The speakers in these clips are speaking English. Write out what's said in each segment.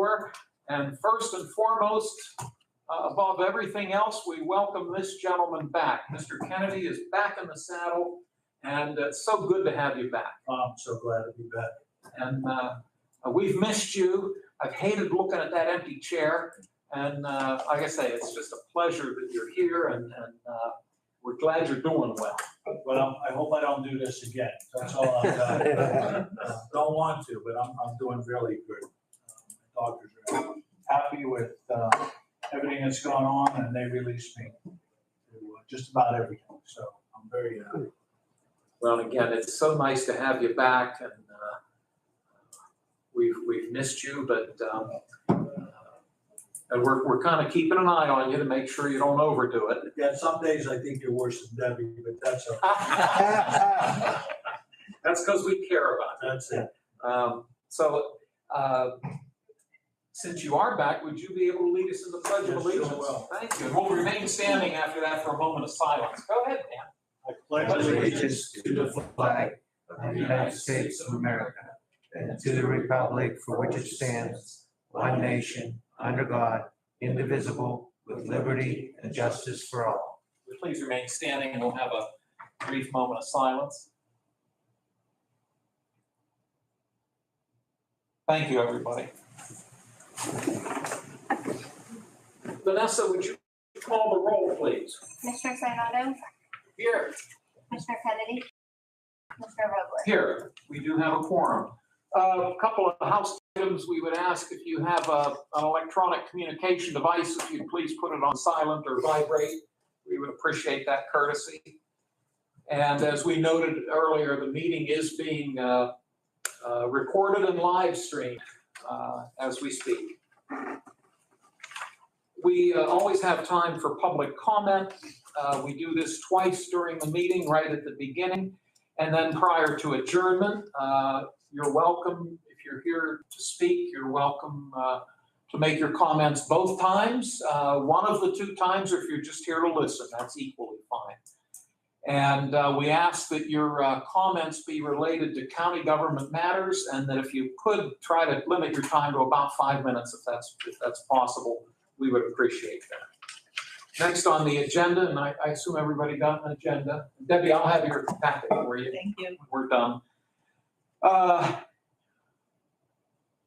for. And first and foremost, above everything else, we welcome this gentleman back. Mr. Kennedy is back in the saddle, and it's so good to have you back. I'm so glad to be back. And we've missed you. I've hated looking at that empty chair. And like I say, it's just a pleasure that you're here, and we're glad you're doing well. Well, I hope I don't do this again. That's all I've got. Don't want to, but I'm doing really good. My doctors are happy with everything that's gone on, and they released me to just about everything. So I'm very happy. Well, again, it's so nice to have you back, and we've missed you, but and we're kind of keeping an eye on you to make sure you don't overdo it. Yeah, some days I think you're worse than Debbie, but that's okay. That's because we care about you. That's it. Since you are back, would you be able to lead us in the Pledge of Allegiance? Sure will. Thank you. And we'll remain standing after that for a moment of silence. Go ahead, Dan. I pledge allegiance to the flag of the United States of America and to the republic for which it stands, one nation, under God, indivisible, with liberty and justice for all. Please remain standing, and we'll have a brief moment of silence. Thank you, everybody. Vanessa, would you call the roll, please? Commissioner Sinata? Here. Commissioner Kennedy? Commissioner Vogler? Here, we do have a quorum. A couple of house items we would ask: if you have an electronic communication device, if you'd please put it on silent or vibrate. We would appreciate that courtesy. And as we noted earlier, the meeting is being recorded and live streamed as we speak. We always have time for public comment. We do this twice during the meeting, right at the beginning, and then prior to adjournment. You're welcome, if you're here to speak, you're welcome to make your comments both times. One of the two times, or if you're just here to listen, that's equally fine. And we ask that your comments be related to county government matters, and that if you could try to limit your time to about 5 minutes, if that's possible, we would appreciate that. Next on the agenda, and I assume everybody got an agenda. Debbie, I'll have your packet for you. Thank you. We're done.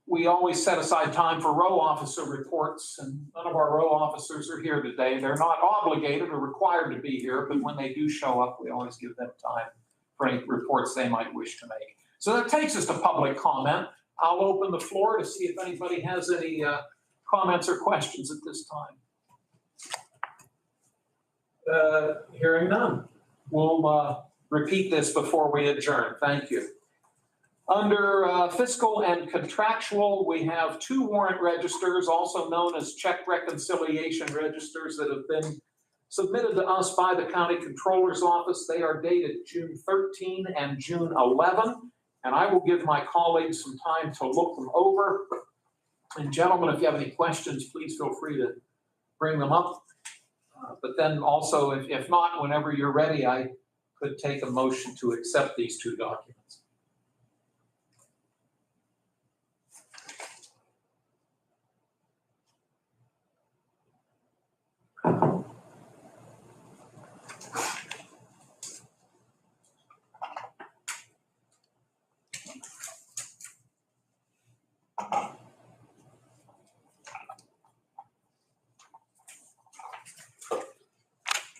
We always set aside time for row officer reports, and none of our row officers are here today. They're not obligated or required to be here, but when they do show up, we always give them time for any reports they might wish to make. So that takes us to public comment. I'll open the floor to see if anybody has any comments or questions at this time. Hearing none. We'll repeat this before we adjourn. Thank you. Under fiscal and contractual, we have 2 warrant registers, also known as check reconciliation registers, that have been submitted to us by the County Controller's Office. They are dated June 13 and June 11, and I will give my colleagues some time to look them over. And gentlemen, if you have any questions, please feel free to bring them up. But then also, if not, whenever you're ready, I could take a motion to accept these 2 documents.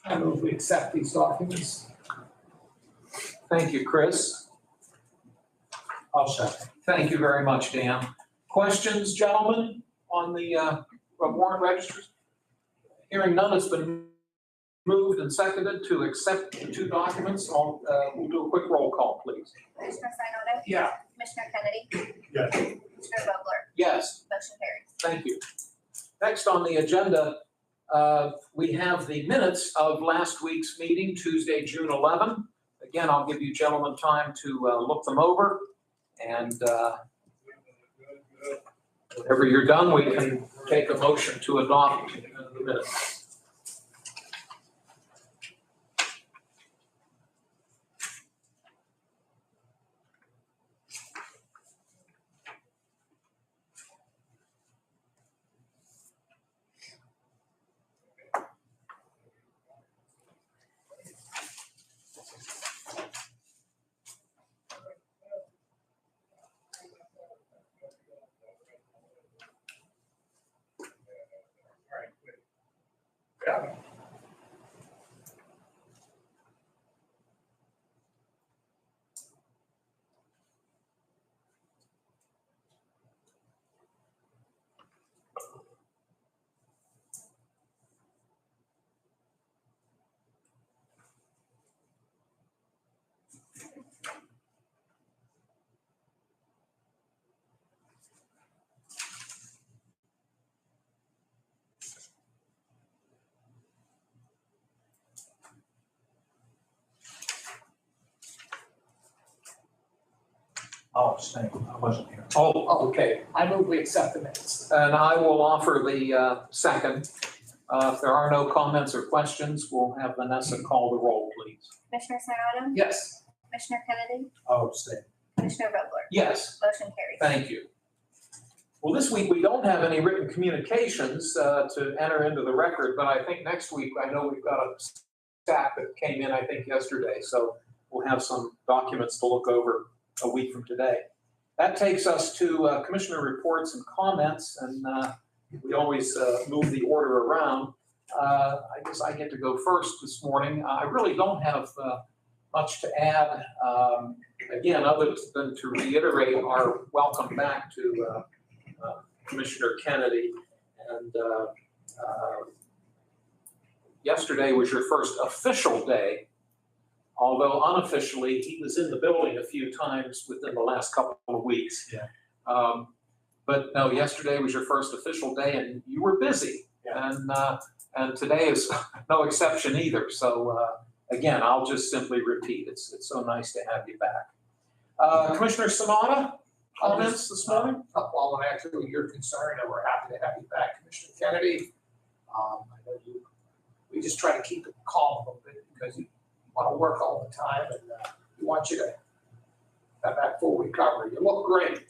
I move we accept these documents. Thank you, Chris. I'll second. Thank you very much, Dan. Questions, gentlemen, on the warrant registers? Hearing none, it's been moved and seconded to accept the 2 documents. We'll do a quick roll call, please. Commissioner Sinata? Yeah. Commissioner Kennedy? Yes. Commissioner Vogler? Yes. Motion carries. Thank you. Next on the agenda, we have the minutes of last week's meeting, Tuesday, June 11. Again, I'll give you gentlemen time to look them over, and whenever you're done, we can take a motion to adopt the minutes. County. Oh, same, I wasn't here. Oh, okay. I move we accept the minutes. And I will offer the second. If there are no comments or questions, we'll have Vanessa call the roll, please. Commissioner Sinata? Yes. Commissioner Kennedy? Oh, same. Commissioner Vogler? Yes, Motion carries. thank you. Well, this week we don't have any written communications to enter into the record, but I think next week, I know we've got a stack that came in, I think, yesterday. So we'll have some documents to look over a week from today. That takes us to commissioner reports and comments, and we always move the order around. I guess I get to go first this morning. I really don't have much to add, again, other than to reiterate our welcome back to Commissioner Kennedy. And yesterday was your first official day, although unofficially, he was in the building a few times within the last couple of weeks. Yeah. But no, yesterday was your first official day and you were busy. Yeah. And today is no exception either. So again, I'll just simply repeat, it's so nice to have you back. Commissioner Sanada, comments this morning? Well, and actually, you're concerned, and we're happy to have you back, Commissioner Kennedy. I know we just try to keep it calm a little bit because you want to work all the time, and we want you to have that full recovery. You look great.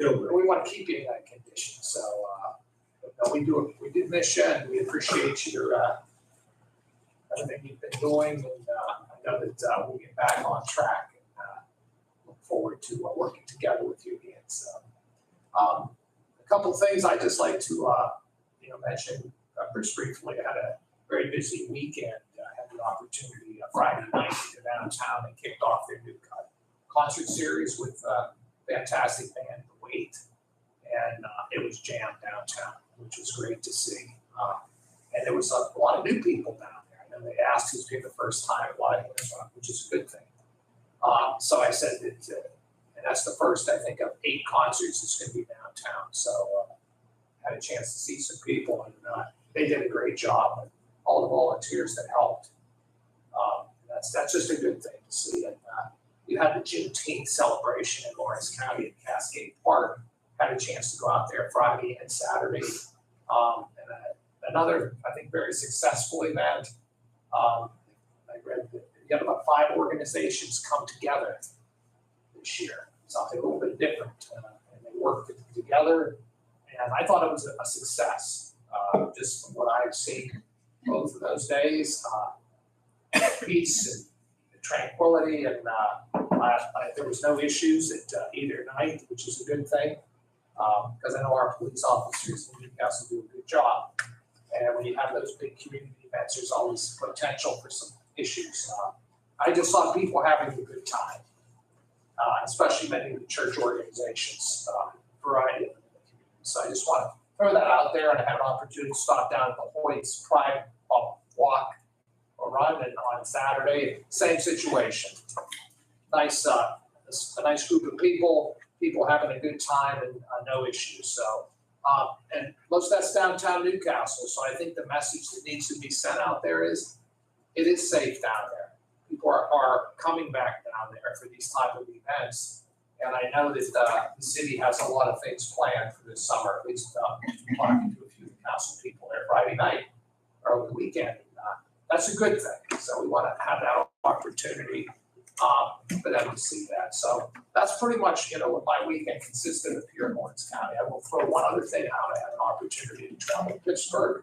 We want to keep you in that condition. So no, we did miss you, and we appreciate your everything you've been doing, and I know that we'll get back on track, and look forward to working together with you again. So a couple of things I'd just like to mention pretty briefly. I had a very busy weekend. I had the opportunity Friday night to go downtown and kicked off their new concert series with fantastic band, The Wait, and it was jammed downtown, which was great to see. And there was a lot of new people down there. I know they asked who's been the first time live, which is a good thing. So I said that, and that's the first, I think, of 8 concerts that's going to be downtown. So had a chance to see some people, and they did a great job, and all the volunteers that helped. That's just a good thing to see. And you had the Juneteenth celebration in Lawrence County at Cascade Park. Had a chance to go out there Friday and Saturday. And another, I think, very successful event. I read that you had about 5 organizations come together this year, something a little bit different. And they worked together, and I thought it was a success. Just from what I've seen both of those days, peace and tranquility, and there was no issues at either night, which is a good thing, because I know our police officers in Newcastle do a good job. And when you have those big community events, there's always potential for some issues. I just saw people having a good time, especially many of the church organizations, variety of the community. So I just want to throw that out there, and I had an opportunity to stop down at the Hoyt's Pride Walk or Run, and on Saturday, same situation. Nice, a nice group of people having a good time, and no issues. So, and most of that's downtown Newcastle. So I think the message that needs to be sent out there is, it is safe down there. People are coming back down there for these type of events. And I know that the city has a lot of things planned for this summer, at least talking to a few council people there Friday night or over the weekend. That's a good thing. So we want to have that opportunity for them to see that. So that's pretty much, what my weekend consisted of here in Lawrence County. I will throw one other thing out. I had an opportunity to travel to Pittsburgh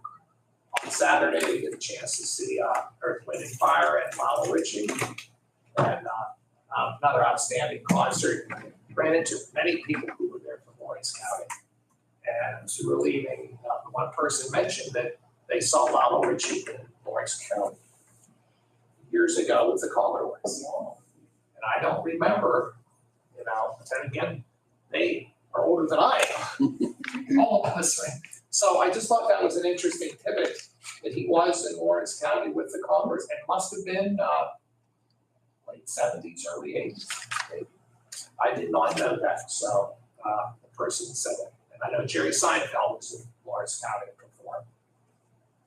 on Saturday to get a chance to see Earth, Wind and Fire and Lionel Richie. And another outstanding concert. Ran into many people who were there from Lawrence County. And as we were leaving, one person mentioned that they saw Lalo Ritchie in Lawrence County years ago with the collarless. And I don't remember, but then again, they are older than I am, all of us, right? So I just thought that was an interesting pivot, that he was in Lawrence County with the Collarless, and must have been late 70s, early 80s. Maybe. I did not know that, so the person said it. And I know Jerry Seinfeld was in Lawrence County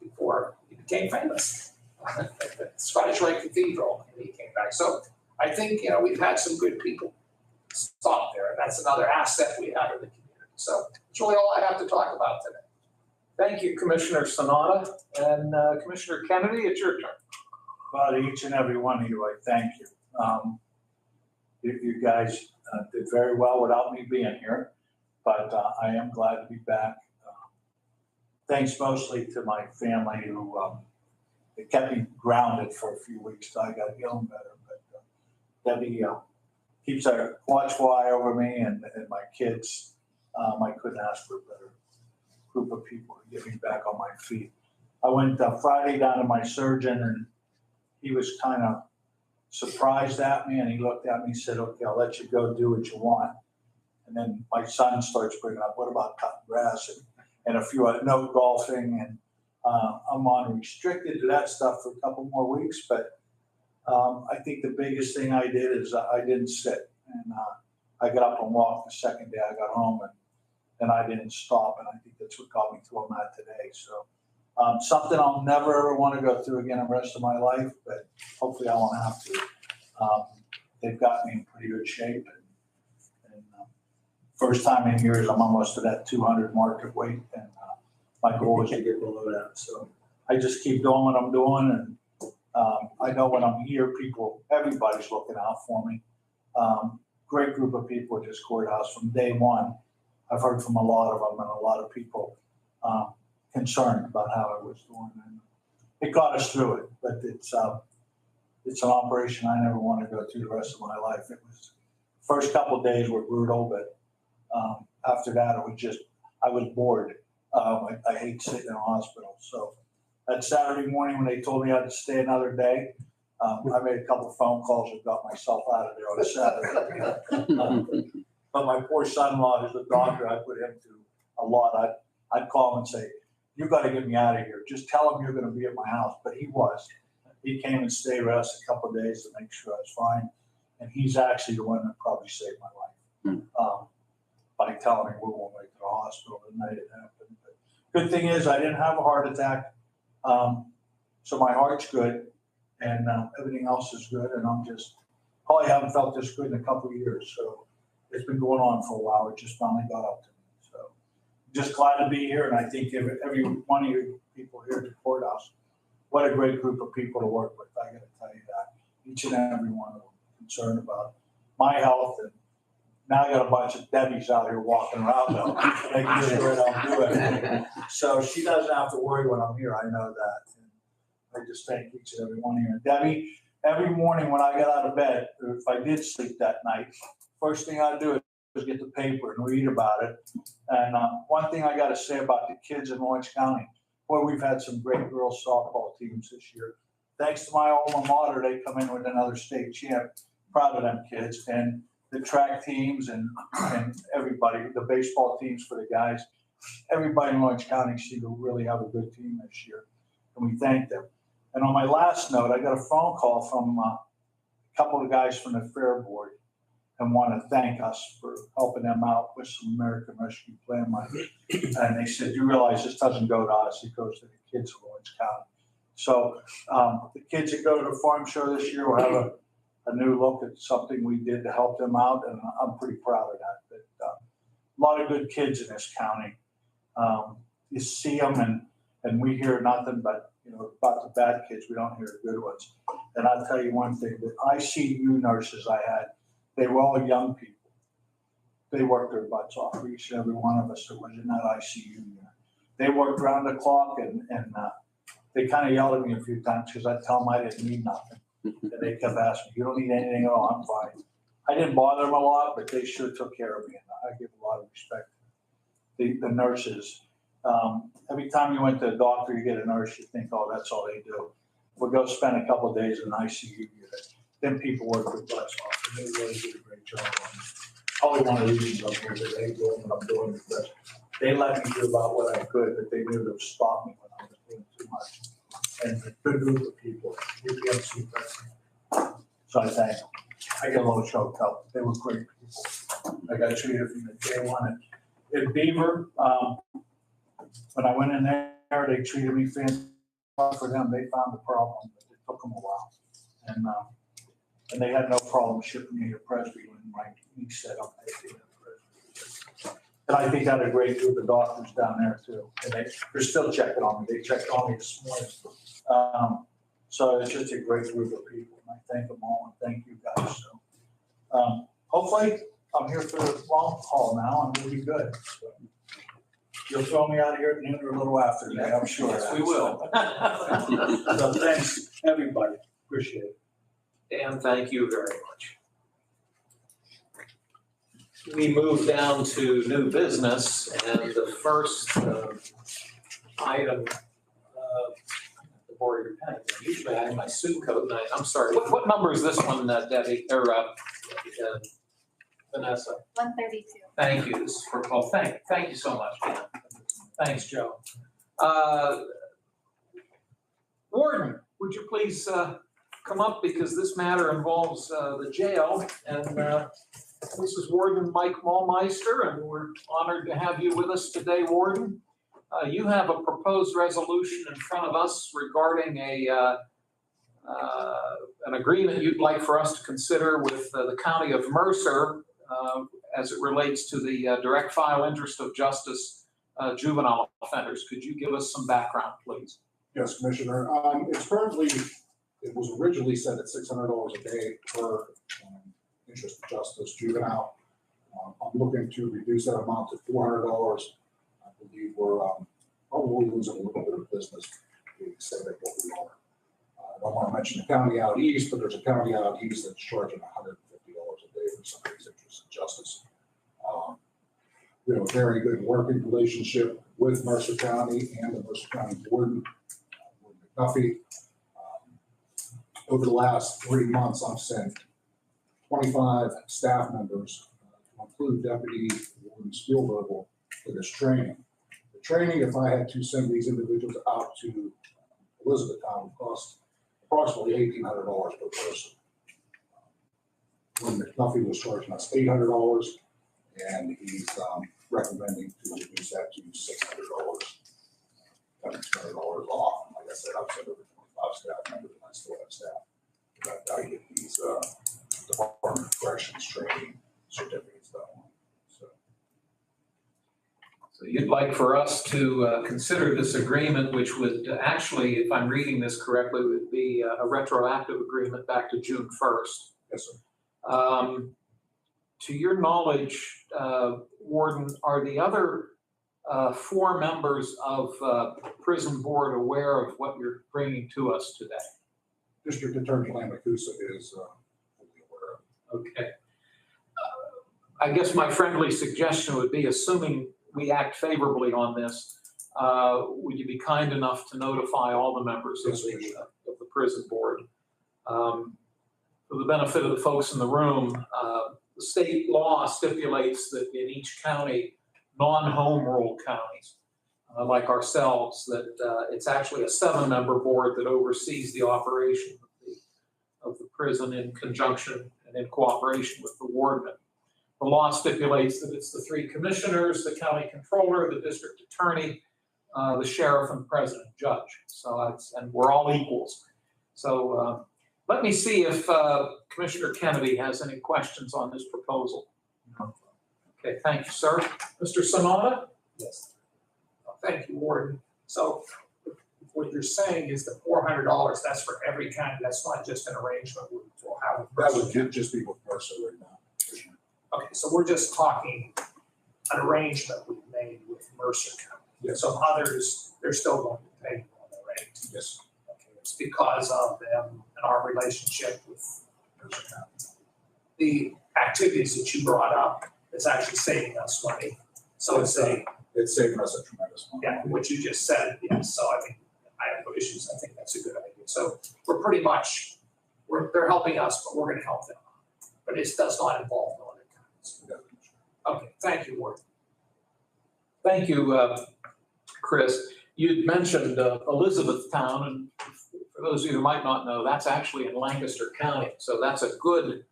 before he became famous at the Scottish Rite Cathedral, and he came back. So I think, we've had some good people stop there, and that's another asset we have in the community. So that's really all I have to talk about today. Thank you, Commissioner Sanada. And Commissioner Kennedy, it's your turn. Well, each and every one of you, I thank you. You guys did very well without me being here, but I am glad to be back. Thanks mostly to my family who it kept me grounded for a few weeks till I got feeling better. But Debbie keeps a watchful eye over me and my kids. I couldn't ask for a better group of people to get me back on my feet. I went Friday down to my surgeon, and he was kind of surprised at me, and he looked at me and said, okay, I'll let you go do what you want. And then my son starts bringing up, what about cutting grass and a few no golfing, and I'm on restricted to that stuff for a couple more weeks. But I think the biggest thing I did is I didn't sit, and I got up and walked the second day I got home, and I didn't stop, and I think that's what got me to where I'm at today. So something I'll never ever want to go through again the rest of my life, but hopefully I won't have to. They've got me in pretty good shape, and first time in years I'm almost to that 200 market weight, and my goal is to get below that. So I just keep doing what I'm doing, and I know when I'm here, everybody's looking out for me. Great group of people at this courthouse from day one. I've heard from a lot of them, and a lot of people concerned about how I was doing. And it got us through it, but it's an operation I never want to go through the rest of my life. It was first couple of days were brutal, but after that I was bored. I hate sitting in a hospital. So that Saturday morning when they told me I had to stay another day, I made a couple of phone calls and got myself out of there on a Saturday. But my poor son-in-law, who's a doctor, I put him through a lot. I'd call him and say, you got to get me out of here. Just tell him you're going to be at my house. But he was. He came and stayed with us a couple of days to make sure I was fine. And he's actually the one that probably saved my life by telling me we won't make it to the hospital the night it happened. But good thing is I didn't have a heart attack. So my heart's good, and everything else is good. And I'm just probably haven't felt this good in a couple of years. So it's been going on for a while. It just finally got up to me. So just glad to be here. And I think every one of you people here at the courthouse, what a great group of people to work with. I got to tell you that. Each and every one of them concerned about my health. And now I got a bunch of Debbies out here walking around though, making sure I don't do anything. So she doesn't have to worry when I'm here. I know that. And I just thank each and every one of you. And Debbie, every morning when I got out of bed, or if I did sleep that night, first thing I'd do is get the paper and read about it. And one thing I got to say about the kids in Orange County, boy, we've had some great girls softball teams this year. Thanks to my alma mater, they come in with another state champ. Proud of them kids. And the track teams and everybody, the baseball teams for the guys, everybody in Orange County seemed to really have a good team this year. And we thank them. And on my last note, I got a phone call from a couple of guys from the Fair Board and want to thank us for helping them out with some American Rescue Plan money. And they said, you realize this doesn't go to us, it goes to the kids of Orange County. So the kids that go to the farm show this year will have a new look at something we did to help them out, and I'm pretty proud of that. But a lot of good kids in this county. You see them, and we hear nothing but about the bad kids. We don't hear the good ones. And I'll tell you one thing: the ICU nurses I had, they were all young people. They worked their butts off for each and every one of us that was in that ICU unit. They worked around the clock, and they kind of yelled at me a few times because I tell them I didn't need nothing. And they kept asking, you don't need anything at all, I'm fine. I didn't bother them a lot, but they sure took care of me, and I give a lot of respect to the nurses. Every time you went to the doctor, you get a nurse, you think, oh, that's all they do. We'll go spend a couple of days in ICU, then people work their butts off, and they really did a great job on it. Probably one of the reasons I'm here today doing what I'm doing, because they let me do about what I could, but they knew to stop me when I was doing too much. And a good group of people, UPMC president. So I thank them. I got a little choked up. They were great people. I got treated from the day one. In Beaver, when I went in there, they treated me fantastic. For them, they found the problem, but it took them a while. And they had no problem shipping me to Presby when my knee set up. And I think I had a great group of doctors down there too. And they're still checking on me. They checked on me this morning. So it's just a great group of people. And I thank them all and thank you guys. So hopefully I'm here for the long haul now and we'll be good. So you'll throw me out of here at noon or a little after that, I'm sure. Yes, we will. So thanks, everybody. Appreciate it. Dan, thank you very much. We move down to new business, and the first item, the board of pen. Usually I have my suit coat, and I'm sorry, what number is this one, Debbie, or Vanessa? 132. Thank you. This is for, well, thank you so much, Dan. Thanks, Joe. Warden, would you please come up, because this matter involves the jail, and this is Warden Mike Maulmeister, and we're honored to have you with us today, Warden. You have a proposed resolution in front of us regarding an agreement you'd like for us to consider with the County of Mercer as it relates to the direct file interest of justice juvenile offenders. Could you give us some background, please? Yes, Commissioner. It was originally set at $600 a day per interest of justice juvenile. I'm looking to reduce that amount to $400. I believe we're probably losing a little bit of business being set at what we are. I don't want to mention the county out east, but there's a county out east that's charging $150 a day for somebody's interest in justice. We have a very good working relationship with Mercer County and the Mercer County Warden, Warden McDuffie. Over the last 3 months, I've sent 25 staff members, to include Deputy Warden Spielberg, for this training. The training, if I had to send these individuals out to Elizabethtown, would cost approximately $1,800 per person. Warden McDuffie was charging us $800, and he's recommending to reduce that to $600, cutting $200 off. And like I said, I've sent over 25 staff members, and I still have staff. But I get these Department of Corrections training certificates that one. So you'd like for us to consider this agreement, which would actually, if I'm reading this correctly, would be a retroactive agreement back to June 1st. Yes, sir. To your knowledge, Warden, are the other 4 members of prison board aware of what you're bringing to us today? District Attorney Lamacusa is fully aware of it. Okay. I guess my friendly suggestion would be, assuming we act favorably on this, would you be kind enough to notify all the members of the prison board? For the benefit of the folks in the room, the state law stipulates that in each county, non-home rule counties, like ourselves, that it's actually a 7-member board that oversees the operation of the prison in conjunction and in cooperation with the warden. The law stipulates that it's the 3 commissioners, the county controller, the district attorney, the sheriff, and president judge. So and we're all equals. So let me see if Commissioner Kennedy has any questions on this proposal. Okay, thank you, sir. Mr. Sonata? Yes. Thank you, Warden. So what you're saying is the $400, that's for every county. That's not just an arrangement we'll have with That Mercer. would just be with Mercer right now, Commissioner. Okay, so we're just talking an arrangement we've made with Mercer County. Yes. So others, they're still going to pay on the rate. Yes. Okay, it's because of them and our relationship with Mercer County. The activities that you brought up is actually saving us money. So it's a It's saving us a tremendous amount. Yeah, what you just said, yes, so I think, I have no issues, I think that's a good idea. So we're pretty much, they're helping us, but we're gonna help them. But it does not involve no other towns. Okay, thank you, Ward. Thank you, Chris. You'd mentioned Elizabethtown, and for those of you who might not know, that's actually in Lancaster County. So that's a good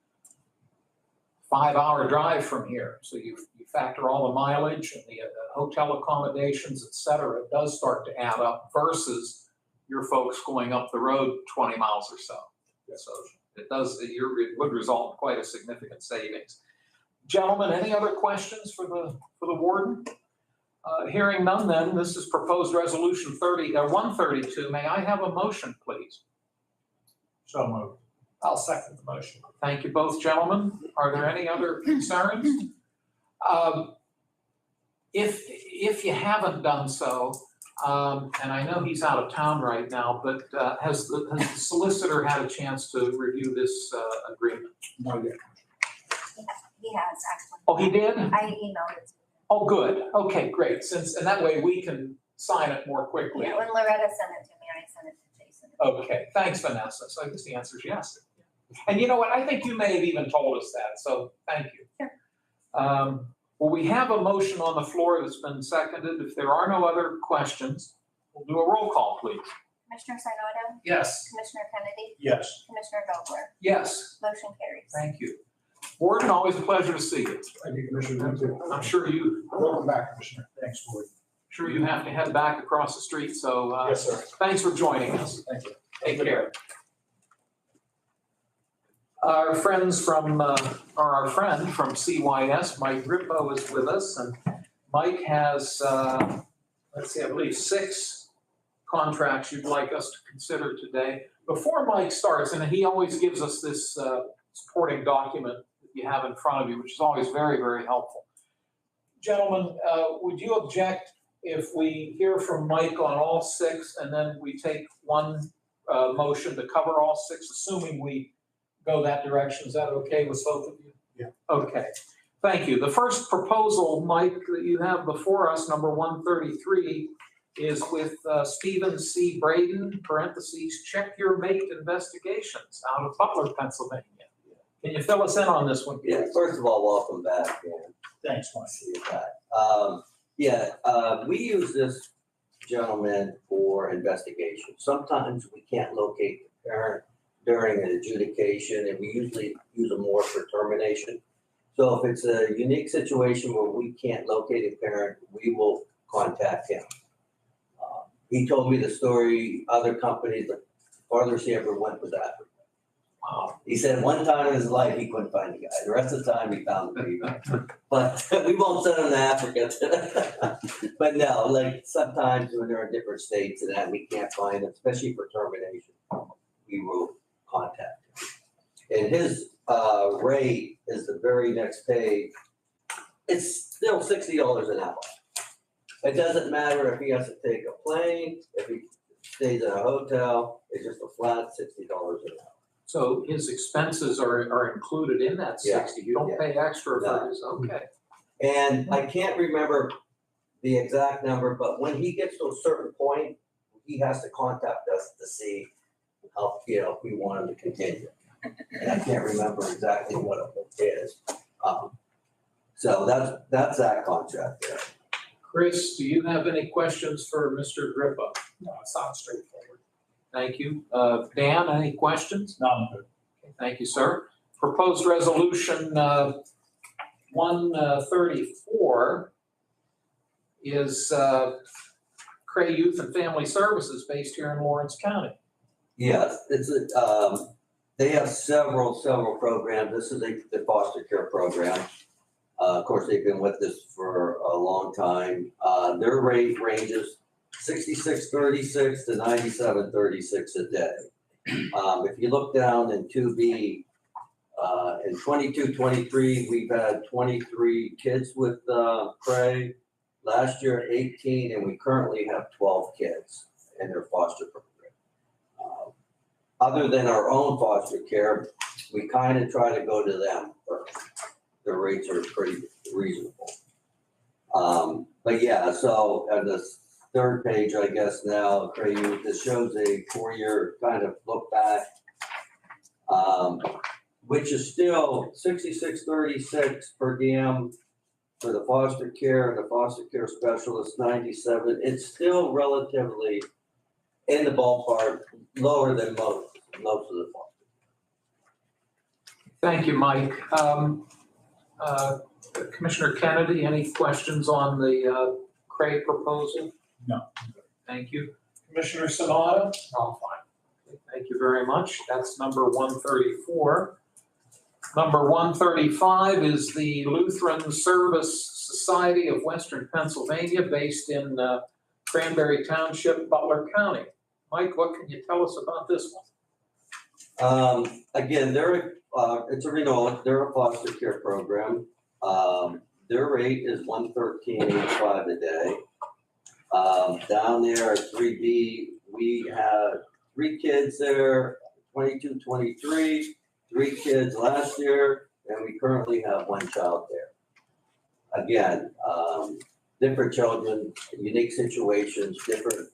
5-hour drive from here. So you factor all the mileage and the hotel accommodations, et cetera, it does start to add up versus your folks going up the road 20 miles or so. So it would result in quite a significant savings. Gentlemen, any other questions for the warden? Hearing none, then, this is proposed resolution 132. May I have a motion, please? So moved. I'll second the motion. Thank you both, gentlemen. Are there any other concerns? If you haven't done so, and I know he's out of town right now, but has the solicitor had a chance to review this agreement? Not yet. He has actually. Oh, he did? I emailed it to him. Oh, good. Okay, great. And that way we can sign it more quickly. Yeah, when Loretta sent it to me, I sent it to Jason. Okay, thanks, Vanessa. So I guess the answer is yes. And you know what? I think you may have even told us that, so thank you. Sure. Well, we have a motion on the floor that's been seconded. If there are no other questions, we'll do a roll call, please. Commissioner Sinata, Yes. Commissioner Kennedy, Yes. Commissioner Vogler, Yes, motion carries. thank you. Warden, always a pleasure to see you. Thank you, Commissioner. You too. I'm sure you Welcome back, Commissioner. Thanks, Ward. have to head back across the street, so Yes, sir. thanks for joining us. Thank you. Take care. Our friend from CYS, Mike Grippo, is with us, and Mike has, let's see, I believe 6 contracts you'd like us to consider today. Before Mike starts, and he always gives us this supporting document that you have in front of you, which is always very, very helpful. Gentlemen, would you object if we hear from Mike on all 6, and then we take one motion to cover all 6, assuming we go that direction? Is that okay with both of you? Yeah. Okay, thank you. The first proposal, Mike, that you have before us, number 133, is with Stephen C. Braden, parentheses, Check Your Mate Investigations, out of Butler, Pennsylvania. Can you fill us in on this one? Yeah, first of all, welcome back, and Thanks, Mike. see you back. We use this gentleman for investigation. Sometimes we can't locate the parent during an adjudication, and we usually use them more for termination. So if it's a unique situation where we can't locate a parent, we will contact him. He told me the story, other companies, the farthest he ever went was Africa. Wow. He said one time in his life he couldn't find the guy. The rest of the time he found the people. But we won't send him to Africa. But no, like sometimes when they're in different states and that we can't find them, especially for termination, we will contact him. And his rate is the very next page. It's still $60 an hour. It doesn't matter if he has to take a plane, if he stays in a hotel, it's just a flat $60 an hour. So his expenses are included in that 60? You don't pay extra for his, okay. And I can't remember the exact number, but when he gets to a certain point, he has to contact us to see how, if we want him to continue. And I can't remember exactly what it is. So that's that contract there. Chris, do you have any questions for Mr. Grippo? No, it sounds straightforward. Thank you. Dan, any questions? No, I'm good. Okay, thank you, sir. Proposed resolution 134 is Cray Youth and Family Services based here in Lawrence County. Yes, they have several programs. This is the foster care program. Of course, they've been with us for a long time. Their rate ranges $66.36 to $97.36 a day. If you look down in 2B, in 22-23, we've had 23 kids with Cray. Last year, 18, and we currently have 12 kids in their foster program. Other than our own foster care, we kind of try to go to them first. Their rates are pretty reasonable. But yeah, so on the third page, I guess now, Craig, this shows a 4-year kind of look back, which is still 6636 per diem for the foster care and the foster care specialist, 97. It's still relatively in the ballpark, lower than most of the foster. Thank you, Mike. Commissioner Kennedy, any questions on the Craig proposal? No. Thank you. Commissioner Sanada? No, fine. Okay, thank you very much. That's number 134. Number 135 is the Lutheran Service Society of Western Pennsylvania, based in Cranberry Township, Butler County. Mike, what can you tell us about this one? Again, it's a renewal, they're a foster care program. Their rate is $113.85 a day. Down there at 3B, we have 3 kids there, 22, 23, 3 kids last year, and we currently have 1 child there. Again, different children, unique situations, different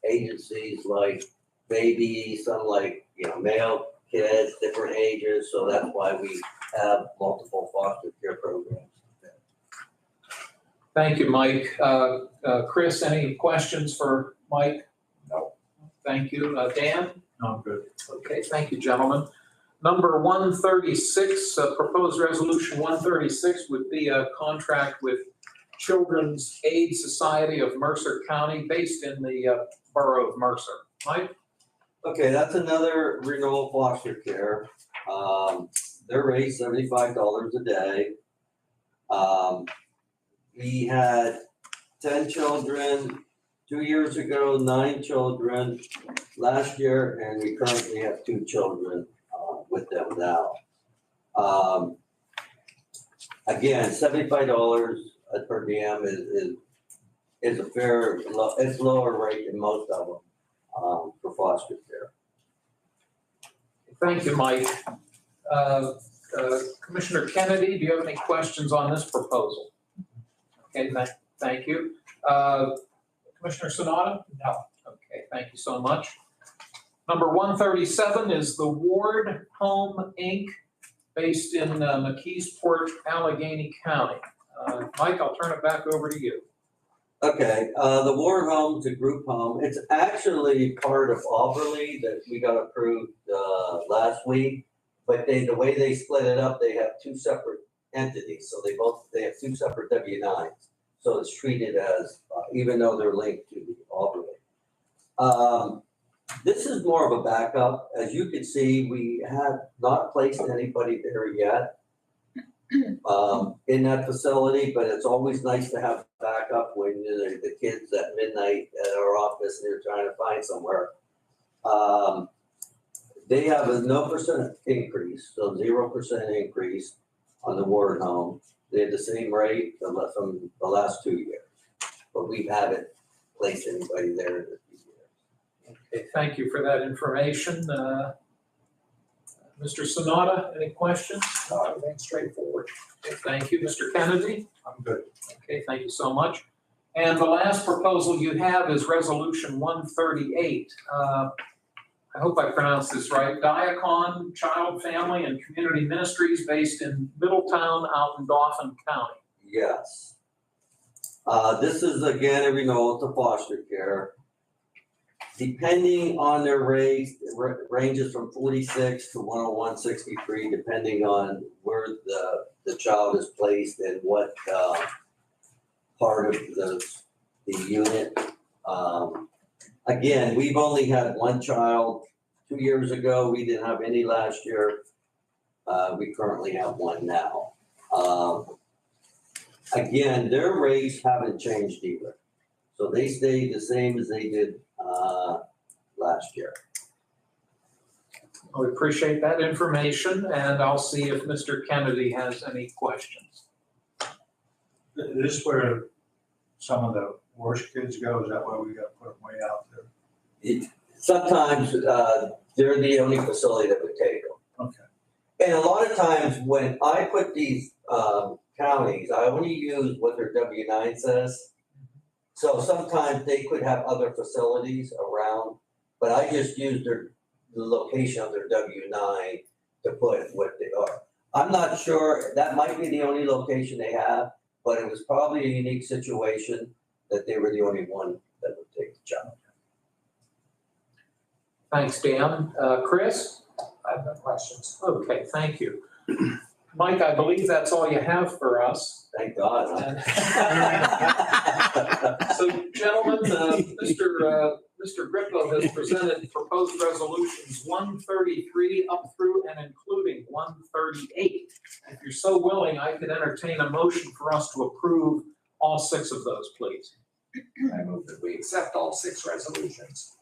agencies like baby, some like, male kids, different ages, so that's why we have multiple foster care programs. Thank you, Mike. Chris, any questions for Mike? No. Thank you. Dan? No, I'm good. Okay, thank you, gentlemen. Number 136, proposed resolution 136 would be a contract with Children's Aid Society of Mercer County, based in the borough of Mercer. Mike? Okay, that's another renewal foster care. Their rate $75 a day. We had 10 children 2 years ago, 9 children last year, and we currently have 2 children with them now. Again, $75 per diem is a fair, it's lower rate than most of them for foster care. Thank you, Mike. Commissioner Kennedy, do you have any questions on this proposal? Okay, thank you. Commissioner Sanada? No. Okay, thank you so much. Number 137 is the Ward Home, Inc., based in McKeesport, Allegheny County. Mike, I'll turn it back over to you. Okay, the Ward Home's a group home. It's actually part of Auberly that we got approved last week. But the way they split it up, they have 2 separate entities. So they have 2 separate W-9s. So it's treated as, even though they're linked to Auberly. This is more of a backup. As you can see, we have not placed anybody there yet in that facility, but it's always nice to have backup when the kids at midnight at our office and they're trying to find somewhere. They have a no percent increase, so 0% increase on the Ward Home. They have the same rate from the last 2 years, but we haven't placed anybody there in a few years. Okay, thank you for that information. Mr. Sanada, any questions? No, everything's straightforward. Okay, thank you. Mr. Kennedy? I'm good. Okay, thank you so much. And the last proposal you have is Resolution 138. I hope I pronounced this right. Diacon Child, Family, and Community Ministries, based in Middletown out in Dauphin County. Yes. This is again a renewal to foster care. Depending on their rate, it ranges from 46 to 101.63, depending on where the child is placed and what part of the unit. Again, we've only had 1 child 2 years ago. We didn't have any last year. We currently have 1 now. Again, their rates haven't changed either. So they stayed the same as they did last year. We appreciate that information, and I'll see if Mr. Kennedy has any questions. This is where some of the worst kids go, is that why we got to put them way out there? Sometimes they're the only facility that would take them. Okay. And a lot of times when I put these counties, I only use what their W-9 says. So sometimes they could have other facilities around, but I just use the location of their W-9 to put what they are. I'm not sure, that might be the only location they have, but it was probably a unique situation that they were the only one that would take the job. Thanks, Dan. Chris? I have no questions. Okay, thank you. Mike, I believe that's all you have for us. Thank God. So, gentlemen, Mr. Grippo has presented proposed resolutions 133 up through and including 138. If you're so willing, I could entertain a motion for us to approve all 6 of those, please. I move that we accept all 6 resolutions.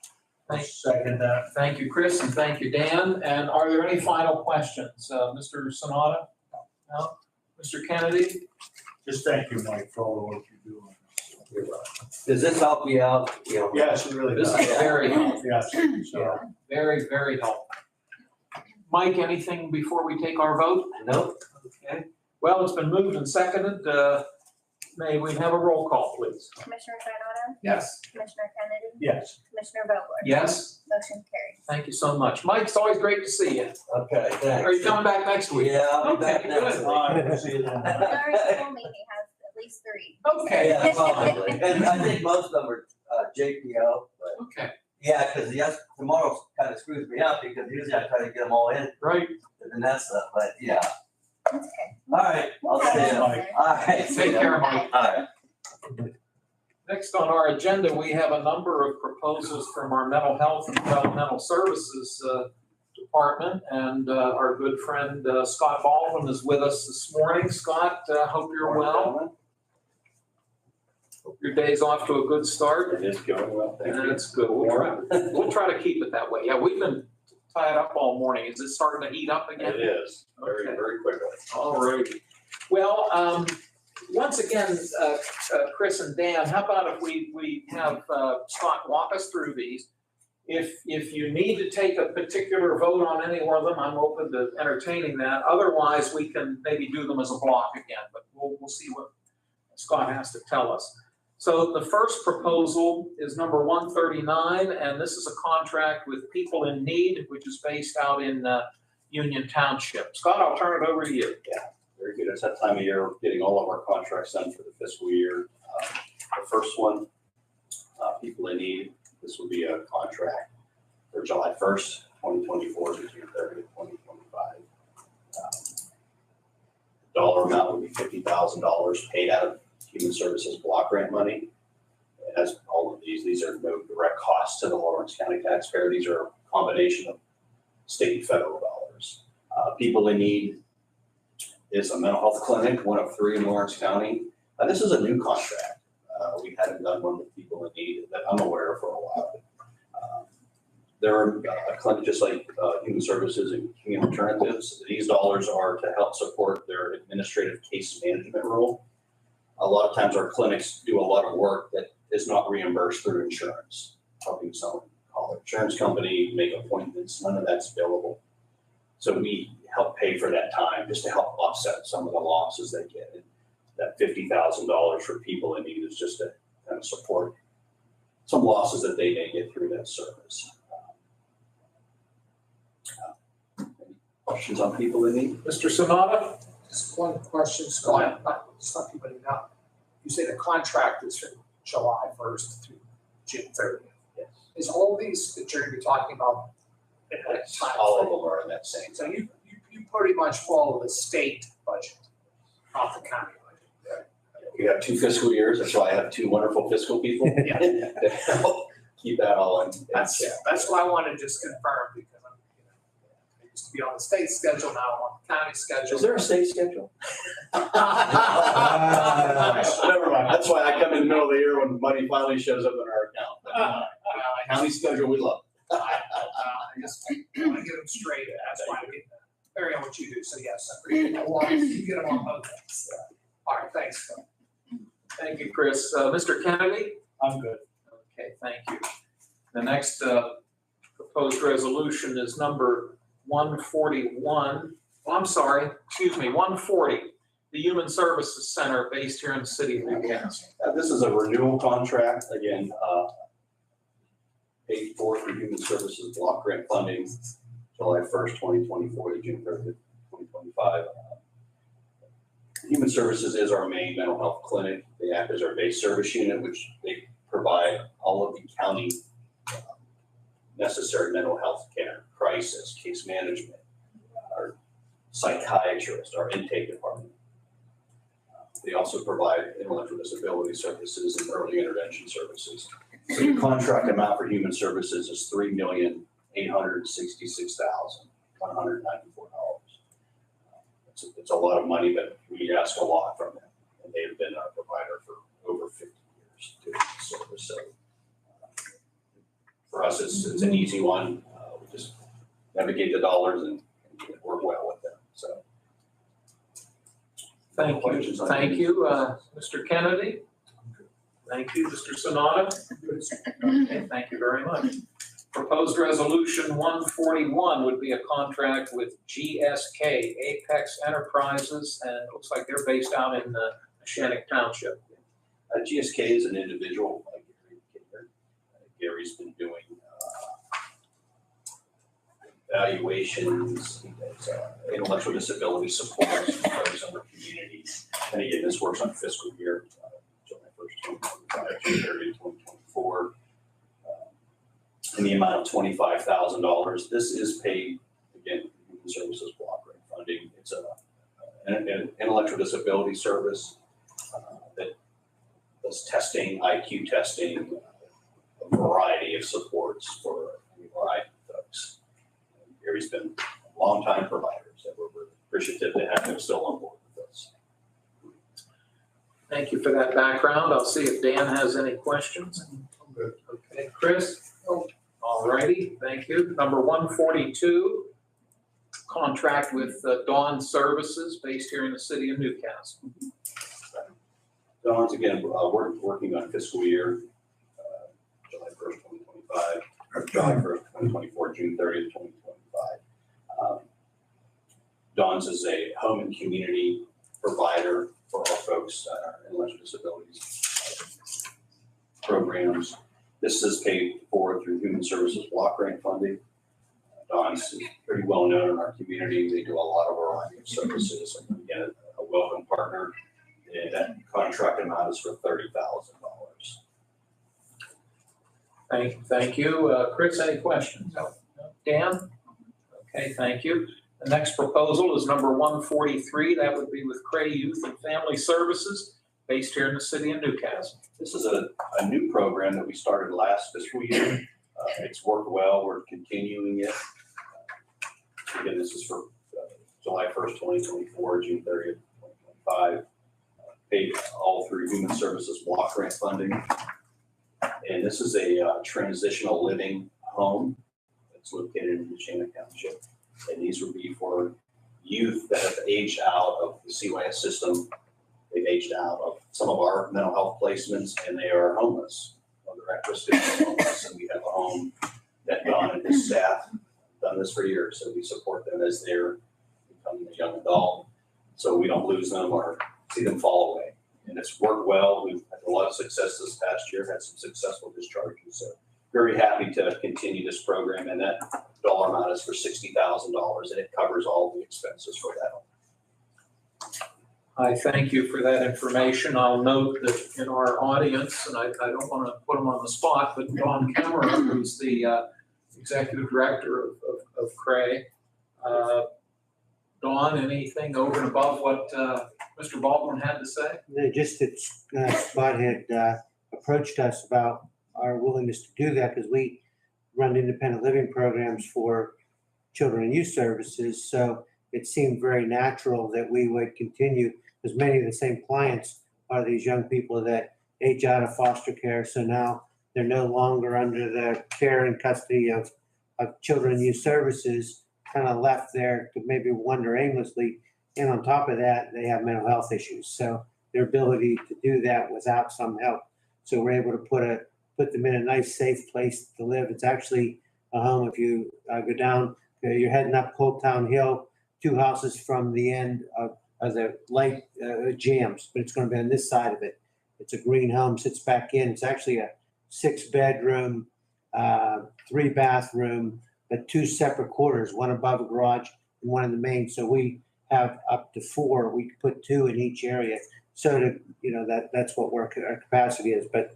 Second that. Thank you, Chris, and thank you, Dan. And are there any final questions? Mr. Sanada? No? Mr. Kennedy? Just thank you, Mike, for all the work you're doing. You're welcome. Does this help you out? You know, Yes, it really This does. is very helpful. Yes, so, Very, very helpful. Mike, anything before we take our vote? no, Okay. Well, it's been moved and seconded. May we have a roll call, please? Commissioner Sinata, Yes. Commissioner Kennedy, yes. Commissioner Vogler? Yes? Motion carries. Thank you so much. Mike, it's always great to see you. okay, thanks. Are you coming back next week? Yeah, I'll be back Okay, next good. week. All right, we'll see you then. He already told me he has at least 3. Okay, Yeah, probably. And I think most of them are JPO, but okay, yeah, because yes, tomorrow kind of screws me up because usually I try to get them all in right. and that stuff, but yeah. That's okay. All right, I'll see you. Mike. All right. see Take ya. care, Mike. All right. Next on our agenda, we have a number of proposals from our Mental Health and Developmental Services Department. And our good friend Scott Baldwin is with us this morning. Scott, hope you're well. Hope your day's off to a good start. It is going well, thank you. That's good. We'll try to keep it that way. Yeah, we've been tied up all morning. Is it starting to heat up again? It is, very, Okay. very quickly. All righty. Well, once again, Chris and Dan, how about if we have Scott walk us through these? If you need to take a particular vote on any one of them, I'm open to entertaining that. Otherwise, we can maybe do them as a block again, but we'll see what Scott has to tell us. So the first proposal is number 139, and this is a contract with People in Need, which is based out in Union Township. Scott, I'll turn it over to you. Very good. It's that time of year, getting all of our contracts done for the fiscal year. The first one, People in Need, this will be a contract for July 1st, 2024 to June 30th, 2025. Dollar amount would be $50,000 paid out of Human Services Block Grant money. As all of these are no direct costs to the Lawrence County taxpayer. These are a combination of state and federal dollars. People in Need is a mental health clinic, one of 3 in Lawrence County. This is a new contract. We hadn't done one with People in Need that I'm aware of for a while. They're a clinic just like Human Services and Community Alternatives. These dollars are to help support their administrative case management role. A lot of times our clinics do a lot of work that is not reimbursed through insurance. Helping someone call their insurance company, make appointments, none of that's billable. So we help pay for that time just to help offset some of the losses they get. And that $50,000 for People in Need is just to kind of support some losses that they may get through that service. Any questions on People in Need? Mr. Sanada? Just one question, Scott, just let people know. You say the contract is from July 1st through June 30th. Yes. Is all these that you're gonna be talking about at that time? All of them are in that same. So you pretty much follow the state budget, not the county budget. We have 2 fiscal years, that's why I have 2 wonderful fiscal people. Yeah. To help keep that all in. That's what I wanted to just confirm, because I used to be on the state schedule, now I'm on the county schedule. Is there a state schedule? Never Never mind, that's why I come in the middle of the year when money finally shows up in our account. County schedule, we love. I just want to get them straight, that's why I'm getting carry on what you do, so yes, I appreciate it. Well, you get them on both ends. All right, thanks. Thank you, Chris. Mr. Kennedy? I'm good. Okay, thank you. The next proposed resolution is number 141. Oh, I'm sorry, excuse me, 140. the Human Services Center based here in the city of Newcastle. This is a renewal contract, again, paid for through Human Services block grant funding, July 1st, 2024 to June 30th, 2025. Human Services is our main mental health clinic. They act as our base service unit, which they provide all of the county necessary mental health care, crisis, case management, our psychiatrist, our intake department. They also provide intellectual disability services and early intervention services. So the contract amount for Human Services is $3,866,194. It's a lot of money, but we ask a lot from them. And they have been our provider for over 50 years doing this service. So for us, it's an easy one. We just navigate the dollars and work well with them. So. Thank you. Thank you, Mr. Kennedy. Thank you, Mr. Sonata. Okay, thank you very much. Proposed resolution 141 would be a contract with GSK, Apex Enterprises, and it looks like they're based out in Shannick Township. GSK is an individual, like Gary Kinder. Gary's been doing evaluations, he does intellectual disability support for those in our community. And again, this works on fiscal year, July 1st, 2025, June 30th, 2024. In the amount of $25,000. This is paid, again, Human Services block grant funding. It's an intellectual disability service that does testing, IQ testing, a variety of supports for a variety of folks. Gary's been a long-time provider, so we're appreciative to have him still on board with us. Thank you for that background. I'll see if Dan has any questions. I'm good. Okay, Chris? All righty, thank you. Number 142, contract with Dawn Services based here in the city of Newcastle. Dawn's, again, we're working on fiscal year, July 1st, 2025, or July 1st, 2024, June 30th, 2025. Dawn's is a home and community provider for all folks that are intellectual disabilities programs. This is paid for through Human Services block grant funding. Dawn's is pretty well known in our community. They do a lot of variety of services, and again, a welcome partner. And that contract amount is for $30,000. Thank you. Chris, any questions? No. Dan? Okay, thank you. The next proposal is number 143. That would be with Cray Youth and Family Services based here in the city of Newcastle. This is a new program that we started last fiscal year. It's worked well. We're continuing it. Again, this is for July 1st, 2024, June 30th, 2025. Paid all through Human Services block grant funding. And this is a transitional living home that's located in Shannick Township. And these would be for youth that have aged out of the CYS system. They've aged out of some of our mental health placements, and they are homeless. They're at risk of being homeless, and we have a home that Don and his staff have done this for years. So we support them as they're becoming a young adult, so we don't lose them or see them fall away. And it's worked well. We've had a lot of success this past year, had some successful discharges. So very happy to continue this program, and that dollar amount is for $60,000, and it covers all the expenses for that. I thank you for that information. I'll note that in our audience, and I don't want to put them on the spot, but Dawn Kemmerer, who's the executive director of Cray. Dawn, anything over and above what Mr. Baldwin had to say? Just that Spot had approached us about our willingness to do that, because we run independent living programs for children and youth services. So it seemed very natural that we would continue, because many of the same clients are these young people that age out of foster care. So now they're no longer under the care and custody of children and youth services, kind of left there to maybe wander aimlessly. And on top of that, they have mental health issues. So their ability to do that without some help. So we're able to put them in a nice, safe place to live. It's actually a home. If you go down, you're heading up Cold Town Hill, 2 houses from the end of the light jams, but it's gonna be on this side of it. It's a green home, sits back in. It's actually a 6-bedroom, 3-bathroom, but 2 separate quarters, one above a garage and one in the main. So we have up to 4. We could put 2 in each area. So that's what our capacity is. But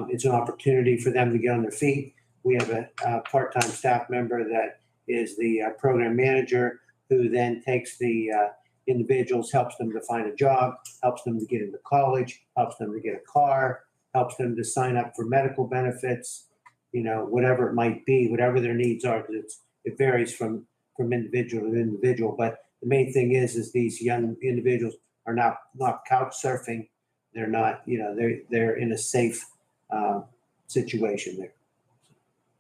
it's an opportunity for them to get on their feet. We have a part-time staff member that is the program manager, who then takes the individuals, helps them to find a job, helps them to get into college, helps them to get a car, helps them to sign up for medical benefits, whatever it might be, whatever their needs are, because it varies from individual to individual. But the main thing is these young individuals are not couch surfing. They're not, they're in a safe situation there.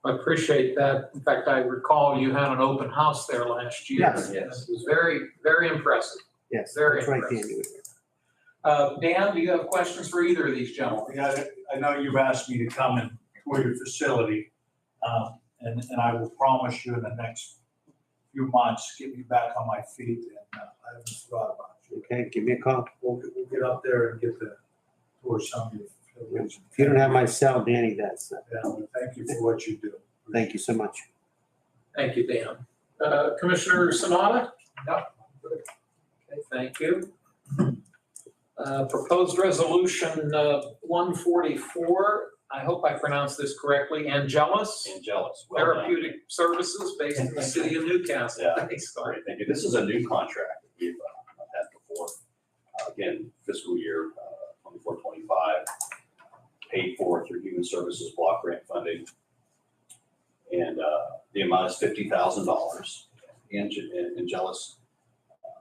I appreciate that. In fact, I recall you had an open house there last year. Yes. Yes. It was very, very impressive. Yes, Very that's right, impressive. Dan. Dan, do you have questions for either of these gentlemen? Yeah, I know you've asked me to come and tour your facility, and I will promise you in the next few months, get me back on my feet, and I haven't forgot about you. Okay, give me a call. We'll get up there and get the tour some of your facilities. If you don't have my cell, Danny does. So Yeah, well, thank you for what you do. thank you so much. Thank you, Dan. Commissioner Sanada? No. Okay, thank you. Proposed resolution 144, I hope I pronounced this correctly, Angelus Angelus. Well done. Therapeutic Services based in the city of Newcastle. Yeah. Thanks, Scott. Great, thank you. This is a new contract that we've had before. Again, fiscal year 24-25, paid for through Human Services Block Grant funding. And the amount is $50,000. Angelus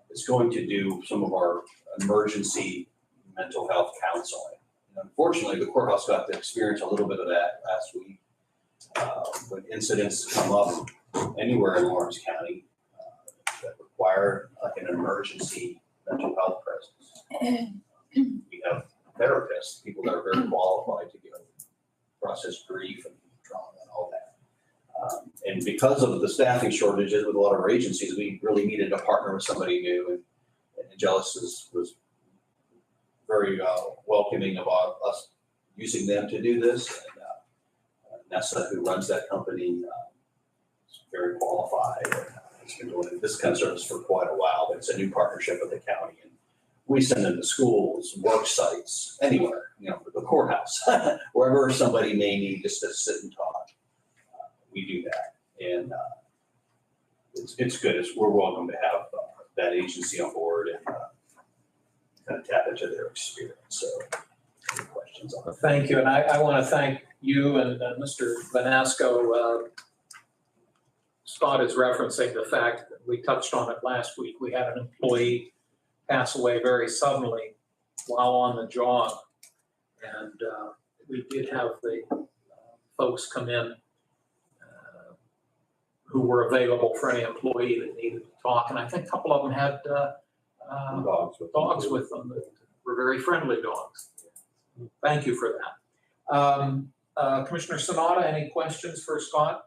is going to do some of our emergency mental health counseling. And unfortunately, the courthouse got to experience a little bit of that last week. When incidents come up anywhere in Lawrence County that require like an emergency mental health presence. We have therapists, people that are very qualified to process grief and trauma and all that. And because of the staffing shortages with a lot of our agencies, we really needed to partner with somebody new. And Angelus was very welcoming about us using them to do this. And Nessa, who runs that company, is very qualified. Has been doing this kind of service for quite a while, but it's a new partnership with the county. And we send them to schools, work sites, anywhere, the courthouse, wherever somebody may need just to sit and talk. We do that. And it's good. We're welcome to have that agency on board and kind of tap into their experience. So, any questions on it? Thank you, and I want to thank you and Mr. Vanasco. Scott is referencing the fact that we touched on it last week. We had an employee pass away very suddenly while on the job. And we did have the folks come in who were available for any employee that needed to talk. And I think a couple of them had dogs with them that were very friendly dogs. Thank you for that. Commissioner Sanada, any questions for Scott?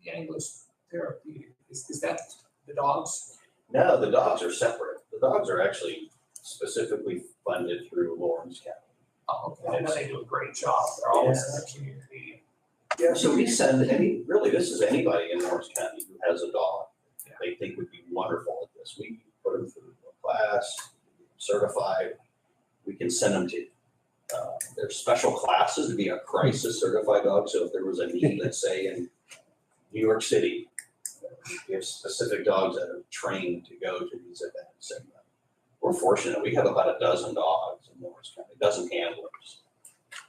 The Angelus Therapeutic, is that the dogs? No, the dogs are separate. The dogs are actually specifically funded through Lawrence County. Oh, okay. I know they do a great job. They're always in the community. Yeah, so we send this is anybody in Lawrence County who has a dog they think would be wonderful at this. We put them through a class, certified. We can send them to, there's special classes to be a crisis certified dog. So if there was a need, let's say in New York City, we have specific dogs that are trained to go to these events. And we're fortunate. We have about a dozen dogs in Lawrence County, a dozen handlers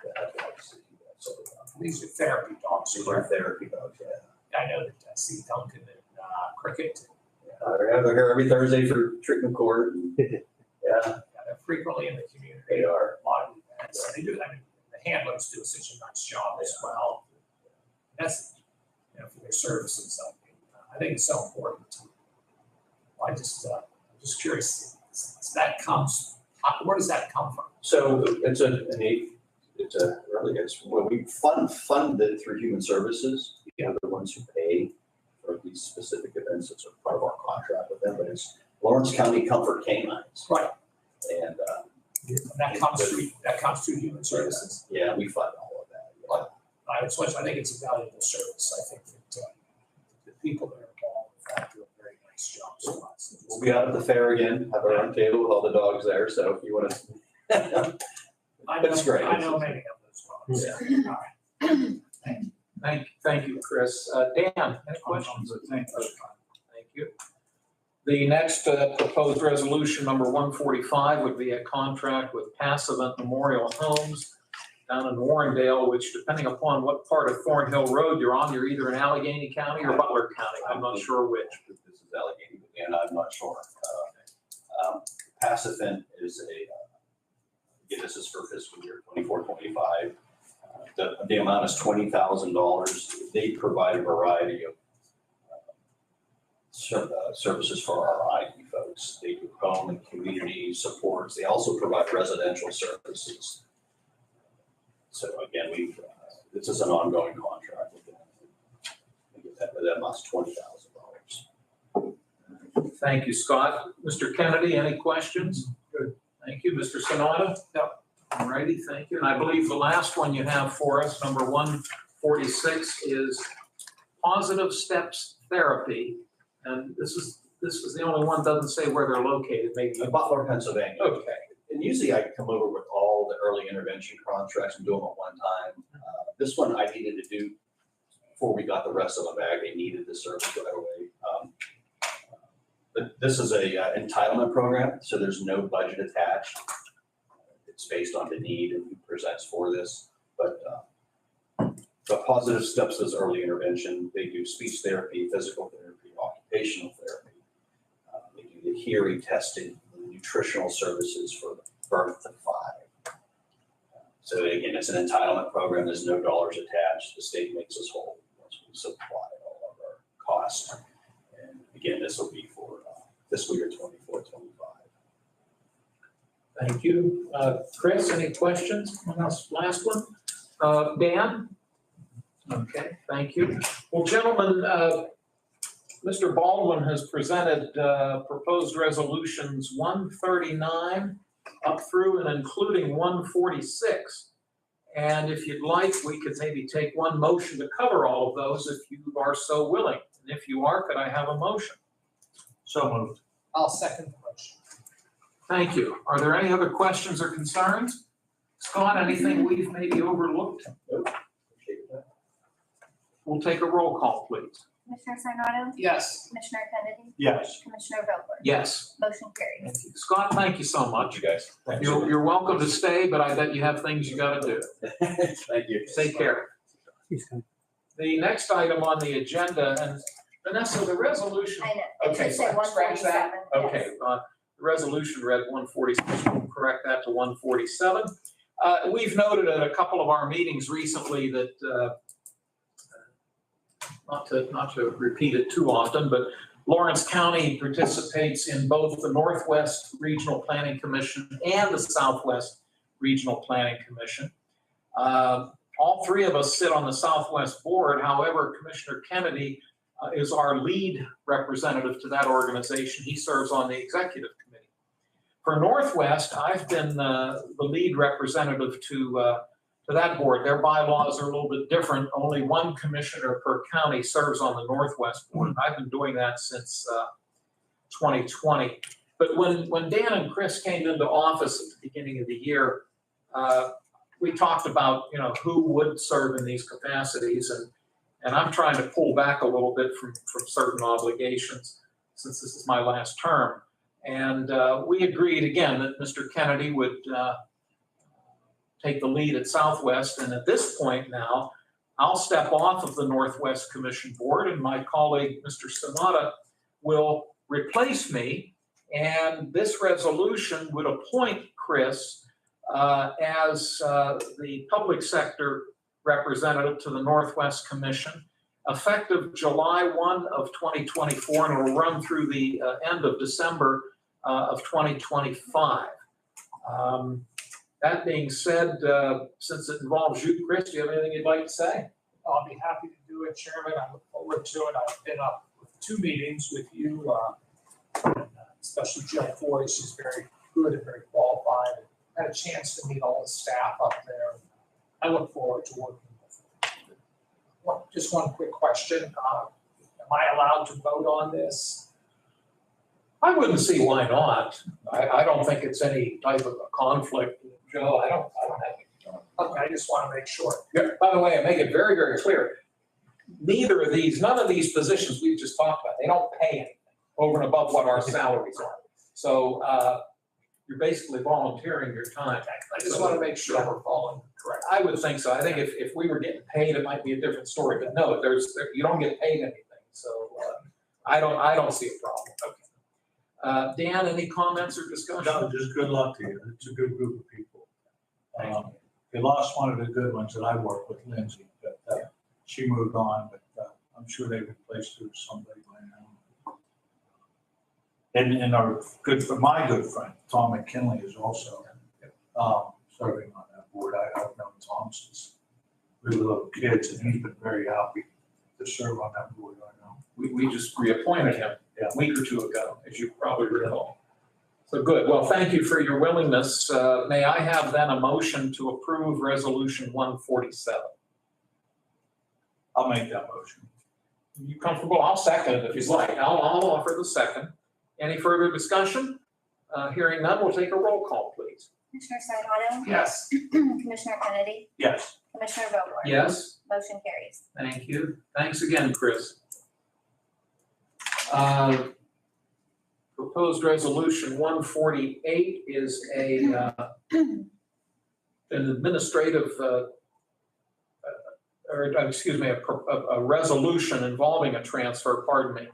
that have dogs. So, These are therapy dogs. these are therapy dogs, yeah. I know that I see Duncan and Cricket. They're here every Thursday for treatment court. And, yeah, They're frequently in the community. they are. A lot of events. They do. I mean, the handlers do such a nice job as well. That's for their services. I think it's so important. I'm just curious. Where does that come from? So it's really good. Well, we fund it through Human Services. They're the ones who pay for these specific events. It's a part of our contract with them, but it's a Lawrence County Comfort Canines. Right. And, And that comes through Human Services. yeah, we fund all of that. I think it's a valuable service. I think that the people that are involved with that do a very nice job. So We'll be out at the fair again, have our own table with all the dogs there, so if you want to. That's great. I know many of those dogs. All right. Thank you, Chris. Dan, any questions? Thank you. Thank you. The next proposed resolution, number 145, would be a contract with Passavant Memorial Homes down in Warrendale, which depending upon what part of Thornhill Road you're on, you're either in Allegheny County or Butler County. I'm not sure which. This is Allegheny, and I'm not sure. Passavant is again, this is for fiscal year 24-25. The amount is $20,000. They provide a variety of services for our IT folks. They do home and community supports. They also provide residential services. So again, this is an ongoing contract with them. That amounts $20,000. Thank you, Scott. Mr. Kennedy, any questions? Good. Thank you. Mr. Sonata? No. All righty, thank you. And I believe the last one you have for us, number 146, is Positive Steps Therapy. And this is the only one that doesn't say where they're located, maybe. Butler, Pennsylvania. Okay. And usually I come over with all the early intervention contracts and do them at one time. This one I needed to do before we got the rest of the bag. They needed the service right away. But this is a entitlement program, so there's no budget attached. It's based on the need and who presents for this. But Positive Steps is early intervention. They do speech therapy, physical therapy, occupational therapy. They do the hearing testing, the nutritional services for birth to 5. So again, it's an entitlement program. There's no dollars attached. The state makes us whole once we supply all of our costs. And again, this will be for fiscal year 24-25. Thank you. Chris, any questions on this last one? Dan? Okay, thank you. Well, gentlemen, Mr. Baldwin has presented proposed resolutions 139 up through and including 146. And if you'd like, we could maybe take one motion to cover all of those if you are so willing. And if you are, could I have a motion? So moved. I'll second the motion. Thank you. Are there any other questions or concerns? Scott, anything we've maybe overlooked? Appreciate that. We'll take a roll call, please. Commissioner Sarnado, Yes. Commissioner Kennedy, Yes. Commissioner Vogler, Yes. motion carries. Thank you. Scott, thank you so much. You guys. Thank you. You're welcome to stay, but I bet you have things you gotta do. Thank you. Take care. The next item on the agenda, and Vanessa, the resolution. I know, it Okay, should say so scratch that. 147. Okay, the resolution read 146, we'll correct that to 147. We've noted at a couple of our meetings recently that, not to repeat it too often, but Lawrence County participates in both the Northwest Regional Planning Commission and the Southwest Regional Planning Commission. All three of us sit on the Southwest Board. However, Commissioner Kennedy is our lead representative to that organization. He serves on the executive committee. For Northwest, I've been the lead representative to that board. Their bylaws are a little bit different. Only one commissioner per county serves on the Northwest Board. I've been doing that since 2020. But when Dan and Chris came into office at the beginning of the year, we talked about, who would serve in these capacities, and I'm trying to pull back a little bit from certain obligations since this is my last term. And we agreed again that Mr. Kennedy would take the lead at Southwest. And at this point now, I'll step off of the Northwest Commission Board, and my colleague, Mr. Sonata, will replace me. And this resolution would appoint Chris as the public sector representative to the Northwest Commission, effective July 1 of 2024, and it will run through the end of December of 2025. That being said, since it involves you, Chris, do you have anything you'd like to say? I'll be happy to do it, Chairman. I look forward to it. I've been up with 2 meetings with you. especially Jill Foy. She's very good and very qualified. Had a chance to meet all the staff up there. I look forward to working with them. Just one quick question. Am I allowed to vote on this? I wouldn't see why not. I don't think it's any type of a conflict. Joe, I don't have any. Okay, I just want to make sure. Yeah, by the way, I make it very, very clear. None of these positions we've just talked about, they don't pay anything over and above what our salaries are. So, you're basically volunteering your time. I just want to make sure we're following correct. I would think so. I think if we were getting paid, it might be a different story, but no, you don't get paid anything. So, I don't see a problem. Okay. Dan, any comments or discussion? No, just good luck to you. It's a good group of people. They lost one of the good ones that I worked with, Lindsay, but she moved on, but I'm sure they replaced her with somebody by now. And my good friend, Tom McKinley, is also serving on that board. I've known Tom since we were little kids, and he's been very happy to serve on that board right now. We just reappointed him Yeah. a week or two ago, as you probably recall. So good. Well, thank you for your willingness. May I have then a motion to approve Resolution 147? I'll make that motion. You comfortable? I'll second it if you'd like. I'll offer the second. Any further discussion? Hearing none, we'll take a roll call, please. Commissioner Sinata? Yes. Commissioner Kennedy? Yes. Commissioner Vogler? Yes? Motion carries. Thank you. Thanks again, Chris. Proposed Resolution 148 is an administrative, a resolution involving a transfer, pardon me.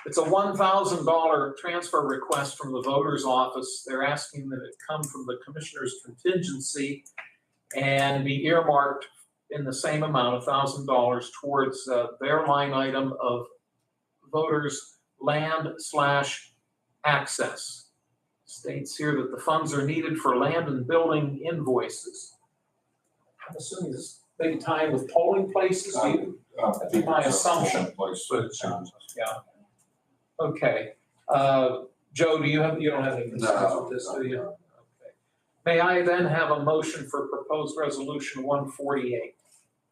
It's a $1,000 transfer request from the voter's office. They're asking that it come from the commissioner's contingency and be earmarked in the same amount, $1,000, towards their line item of voters' land/access. States here that the funds are needed for land and building invoices. I'm assuming this big time with polling places. That'd be my assumption. Yeah. Okay. Joe, you don't have any concerns with this, do you? Okay. May I then have a motion for proposed resolution 148?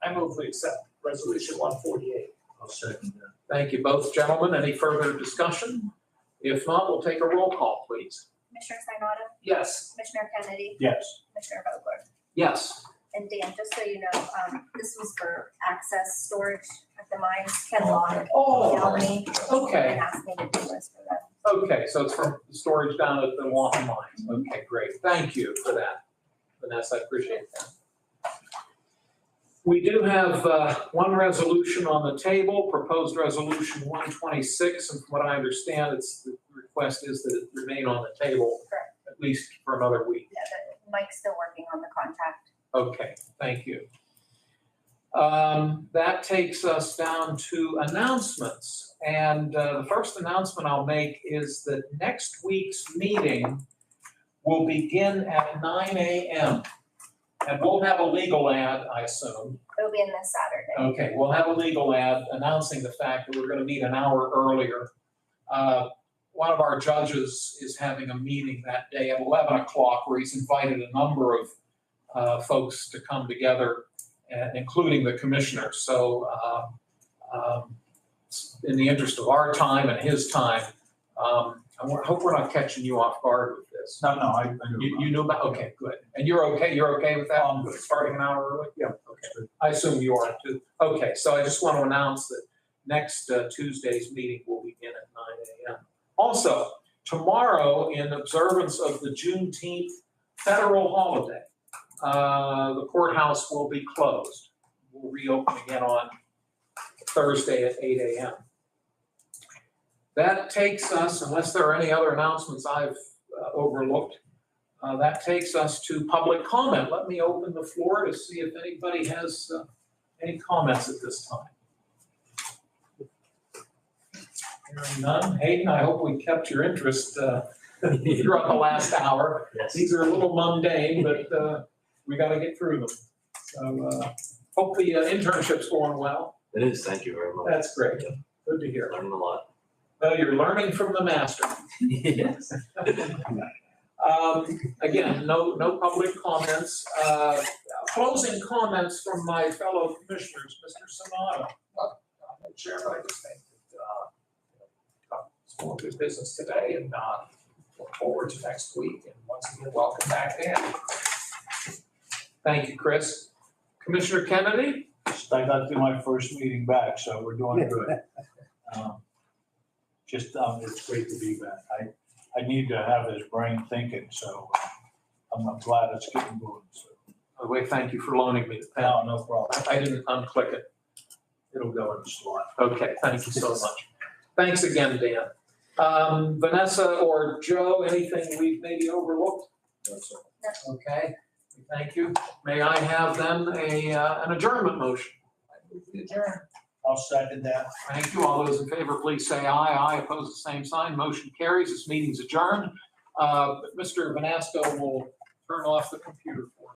I move we accept resolution 148. I'll second that. Thank you both, gentlemen. Any further discussion? If not, we'll take a roll call, please. Commissioner Sinata? Yes. Commissioner Kennedy? Yes. Commissioner Vogler? Yes. And Dan, just so you know, this was for access storage at the mines. Ken Long emailed me Okay. and asked me to do this for them. Okay, so it's from the storage down at the Walton Mines. Okay, great. Thank you for that, Vanessa. I appreciate that. We do have one resolution on the table, proposed resolution 126, and from what I understand, the request is that it remain on the table Correct. at least for another week. Yeah, but Mike's still working on the contract. Okay, thank you. That takes us down to announcements. And the first announcement I'll make is that next week's meeting will begin at 9 a.m. And we'll have a legal ad, I assume. It'll be in this Saturday. Okay, we'll have a legal ad announcing the fact that we're going to meet an hour earlier. One of our judges is having a meeting that day at 11 o'clock where he's invited a number of folks to come together, including the commissioners. So in the interest of our time and his time, I hope we're not catching you off guard with this. No, I knew. You knew about, okay, good. And you're okay with that? I'm good. Starting an hour early? Yeah, okay. I assume you are too. Okay, so I just want to announce that next Tuesday's meeting will begin at 9 a.m. Also, tomorrow, in observance of the Juneteenth federal holiday, the courthouse will be closed. We'll reopen again on Thursday at 8 a.m. That takes us, unless there are any other announcements I've overlooked, that takes us to public comment. Let me open the floor to see if anybody has any comments at this time. Hearing none. Hayden, I hope we kept your interest throughout the last hour. Yes. These are a little mundane, but we got to get through them. So hope the internship's going well. It is, thank you very much. That's great. Good to hear. Learning a lot. Well, you're learning from the master. Yes. Again, no public comments. Closing comments from my fellow commissioners, Mr. Sanada. Chairman, I just think that, it's going to do business today and, look forward to next week. And once again, welcome back, Dan. Thank you, Chris. Commissioner Kennedy? I got to my first meeting back, so we're doing good. It's great to be back. I need to have his brain thinking, so I'm glad it's getting moving. So, By the way, thank you for loaning me the pen. no problem. I didn't unclick it. It'll go in the slot. Okay, thank you so much. Thanks again, Dan. Vanessa or Joe, anything we've maybe overlooked? That's all. Okay, thank you. May I have then an adjournment motion? Adjourn. I'll second that. Thank you. All those in favor, please say aye. Aye, opposed, the same sign. Motion carries. This meeting's adjourned. Mr. Vanasco will turn off the computer for